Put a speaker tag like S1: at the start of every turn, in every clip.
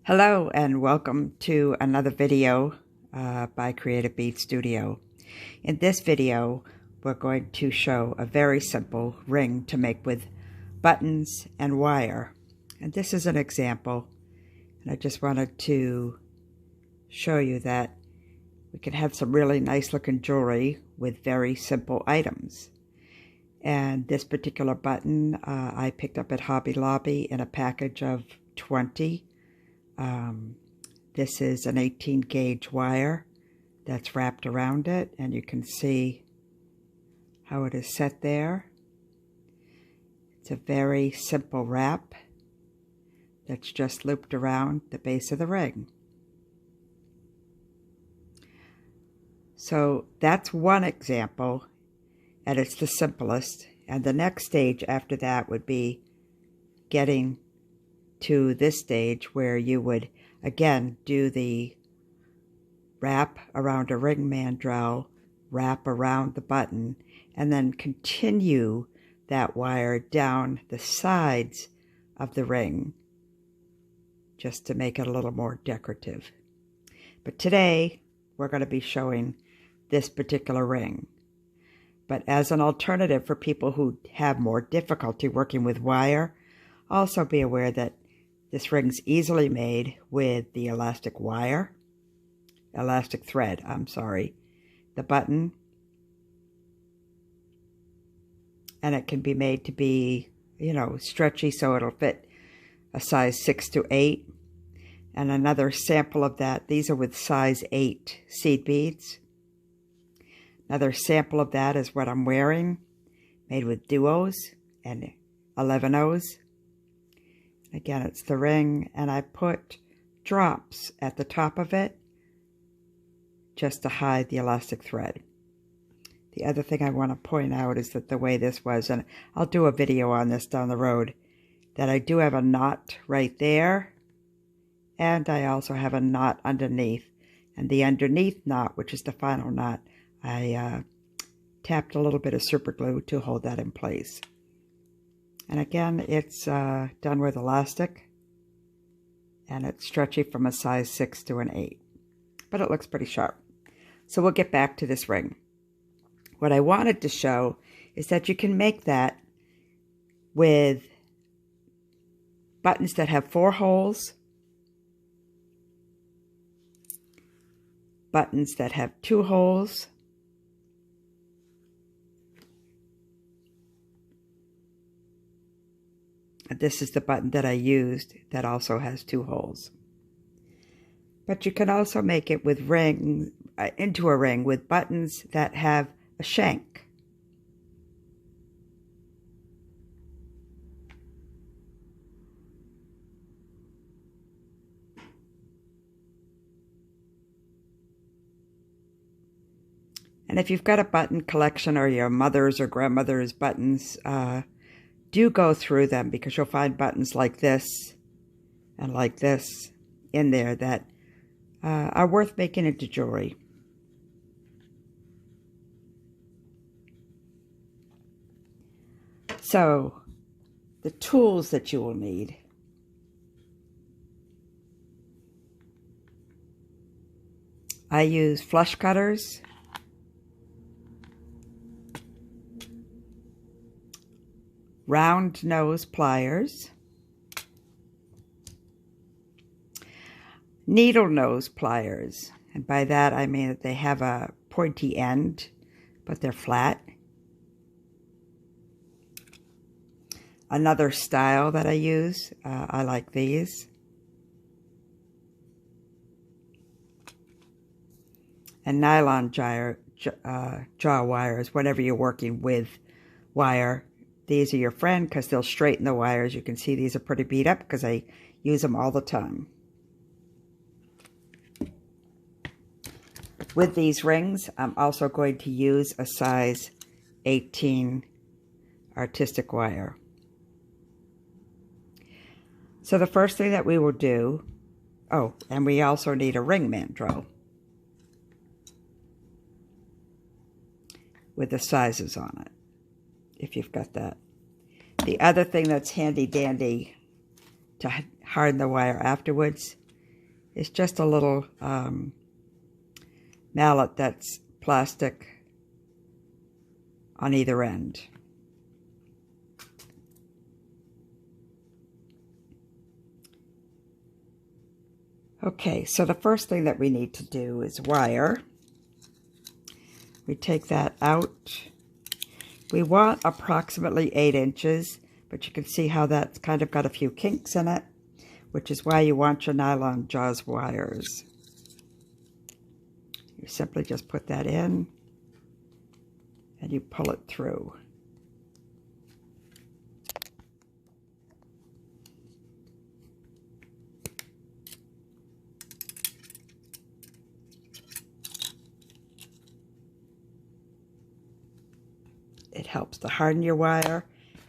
S1: Hello and welcome to another video by Creative Bead Studio. In this video, we're going to show a very simple ring to make with buttons and wire. And this is an example, and I just wanted to show you that we can have some really nice looking jewelry with very simple items. And this particular button I picked up at Hobby Lobby in a package of 20. This is an 18 gauge wire that's wrapped around it, and you can see how it is set there. It's a very simple wrap that's just looped around the base of the ring. So that's one example, and it's the simplest. And the next stage after that would be getting to this stage where you would again do the wrap around a ring mandrel, wrap around the button, and then continue that wire down the sides of the ring just to make it a little more decorative. But today we're going to be showing this particular ring. But as an alternative for people who have more difficulty working with wire, also be aware that this ring's easily made with the elastic thread, the button, and it can be made to be, stretchy so it'll fit a size 6 to 8. And another sample of that, these are with size 8 seed beads. Another sample of that is what I'm wearing, made with duos and 11/0s. Again, it's the ring, and I put drops at the top of it just to hide the elastic thread. The other thing I want to point out is that the way this was, and I'll do a video on this down the road, that I do have a knot right there, and I also have a knot underneath. And the underneath knot, which is the final knot, I tapped a little bit of super glue to hold that in place. And again, it's done with elastic, and it's stretchy from a size 6 to an 8. But it looks pretty sharp. So we'll get back to this ring. What I wanted to show is that you can make that with buttons that have 4 holes, buttons that have 2 holes, this is the button that I used that also has 2 holes. But you can also make it with into a ring with buttons that have a shank. And if you've got a button collection or your mother's or grandmother's buttons, do go through them, because you'll find buttons like this and like this in there that are worth making into jewelry. So the tools that you will need: I use flush cutters, round nose pliers, needle nose pliers, and by that I mean that they have a pointy end, but they're flat. Another style that I use, I like these. And nylon jaw wires, whenever you're working with wire. These are your friend because they'll straighten the wires. You can see these are pretty beat up because I use them all the time. With these rings, I'm also going to use a size 18 artistic wire. So the first thing that we will do, and we also need a ring mandrel with the sizes on it, if you've got that. The other thing that's handy dandy to harden the wire afterwards is just a little mallet that's plastic on either end. Okay, so the first thing that we need to do is wire. We take that out. We want approximately 8 inches, but you can see how that's kind of got a few kinks in it, which is why you want your nylon jaws wires. You simply just put that in and you pull it through. It helps to harden your wire.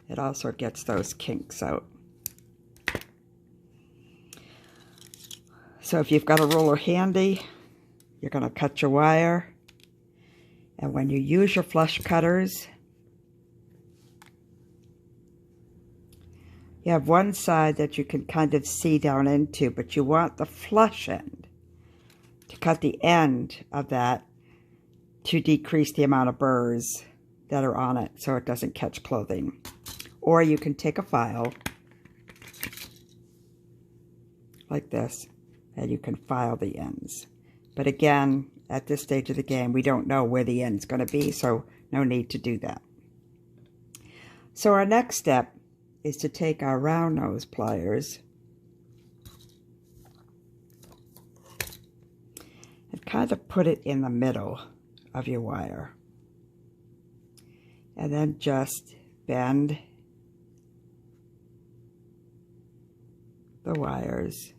S1: It also gets those kinks out. So if you've got a ruler handy, you're going to cut your wire. And when you use your flush cutters, you have one side that you can kind of see down into, but you want the flush end to cut the end of that to decrease the amount of burrs that are on it so it doesn't catch clothing. Or you can take a file like this and you can file the ends. But again, at this stage of the game, we don't know where the end's going to be, so no need to do that. So our next step is to take our round nose pliers and kind of put it in the middle of your wire. And then just bend the wires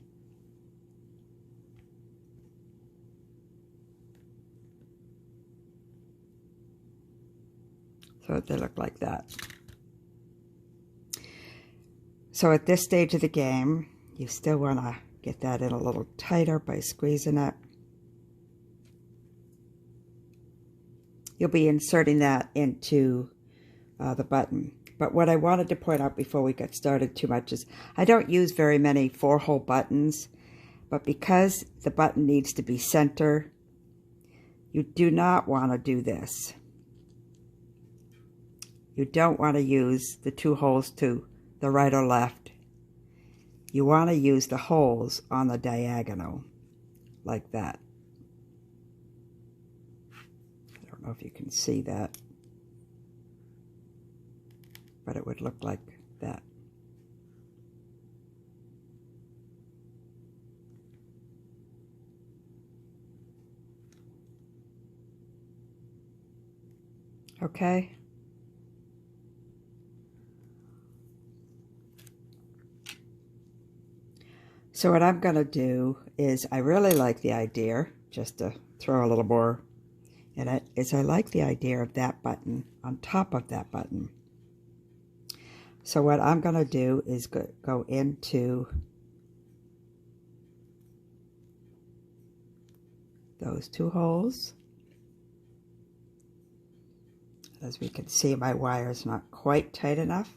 S1: so that they look like that. So at this stage of the game, you still want to get that in a little tighter by squeezing it. You'll be inserting that into the button. But what I wanted to point out before we get started too much is I don't use very many 4-hole buttons, but because the button needs to be center, you do not want to do this. You don't want to use the 2 holes to the right or left. You want to use the holes on the diagonal, like that. I don't know if you can see that, but it would look like that. Okay. So what I'm going to do is, I really like the idea, just to throw a little more in it, is I like the idea of that button on top of that button. So what I'm going to do is go into those 2 holes. As we can see, my wire is not quite tight enough.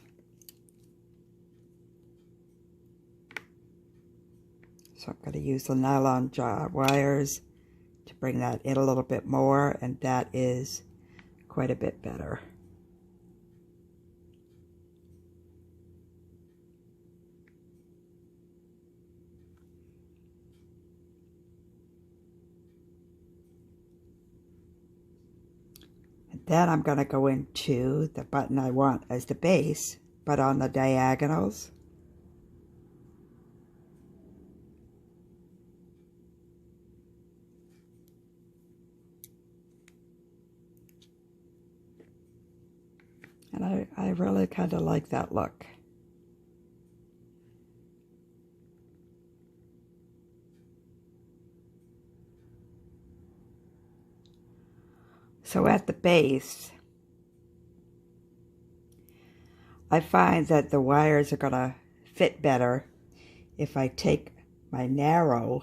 S1: So I'm going to use the nylon jaw wires to bring that in a little bit more, and that is quite a bit better. And then I'm going to go into the button I want as the base, but on the diagonals. And I really kind of like that look. So at the base, I find that the wires are going to fit better if I take my narrow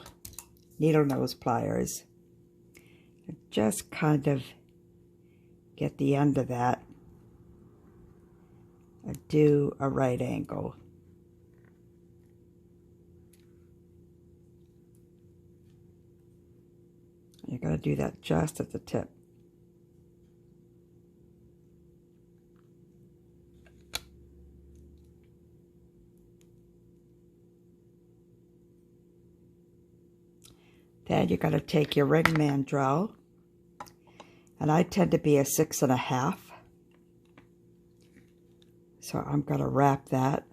S1: needle nose pliers and just kind of get the end of that and do a right angle. you're going to do that just at the tip. Then you're going to take your ring mandrel, and I tend to be a 6.5. So I'm going to wrap that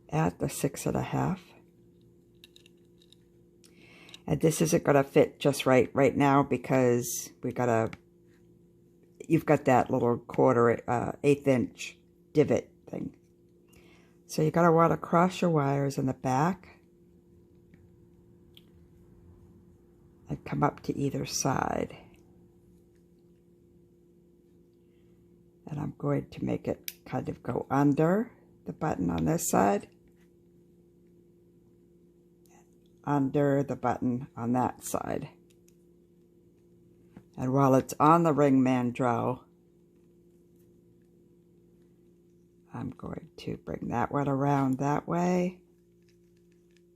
S1: at the 6.5. And this isn't going to fit just right now because you've got that little 1/4 inch divot thing. So you're going to want to cross your wires in the back and come up to either side. And I'm going to make it kind of go under the button on this side, under the button on that side. And while it's on the ring mandrel, I'm going to bring that one around that way,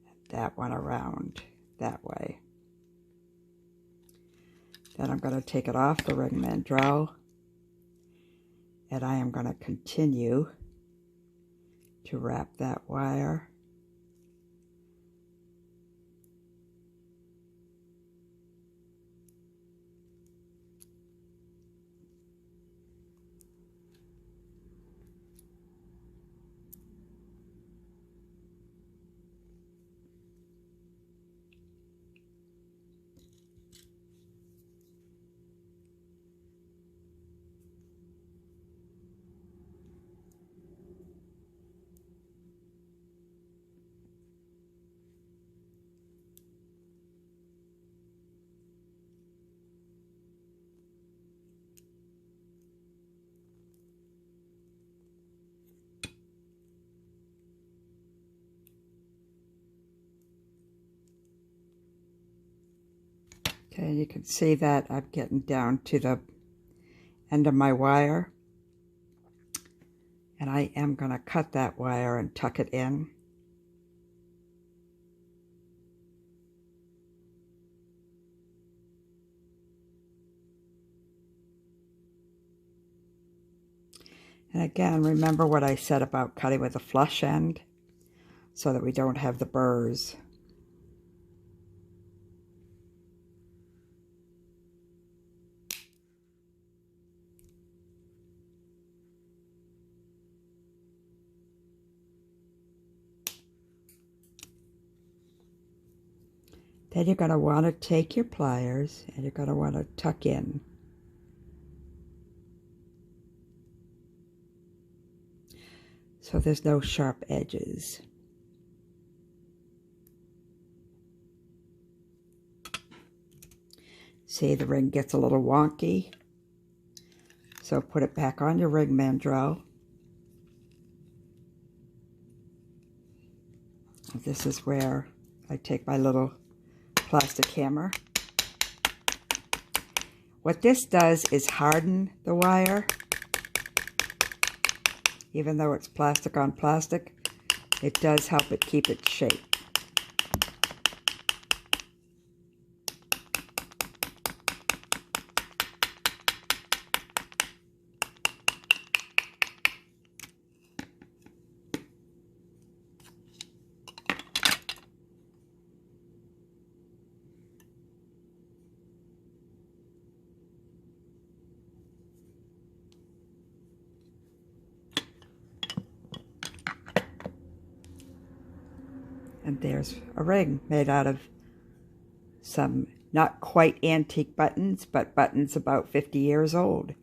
S1: and that one around that way. Then I'm going to take it off the ring mandrel, and I am going to continue to wrap that wire Okay, you can see that I'm getting down to the end of my wire, and I am going to cut that wire and tuck it in. And again, remember what I said about cutting with a flush end so that we don't have the burrs. Then you're going to want to take your pliers and you're going to want to tuck in. So there's no sharp edges. See, the ring gets a little wonky. So put it back on your ring mandrel. And this is where I take my little plastic hammer. What this does is harden the wire. Even though it's plastic on plastic, it does help it keep its shape. And there's a ring made out of some not quite antique buttons, but buttons about 50 years old.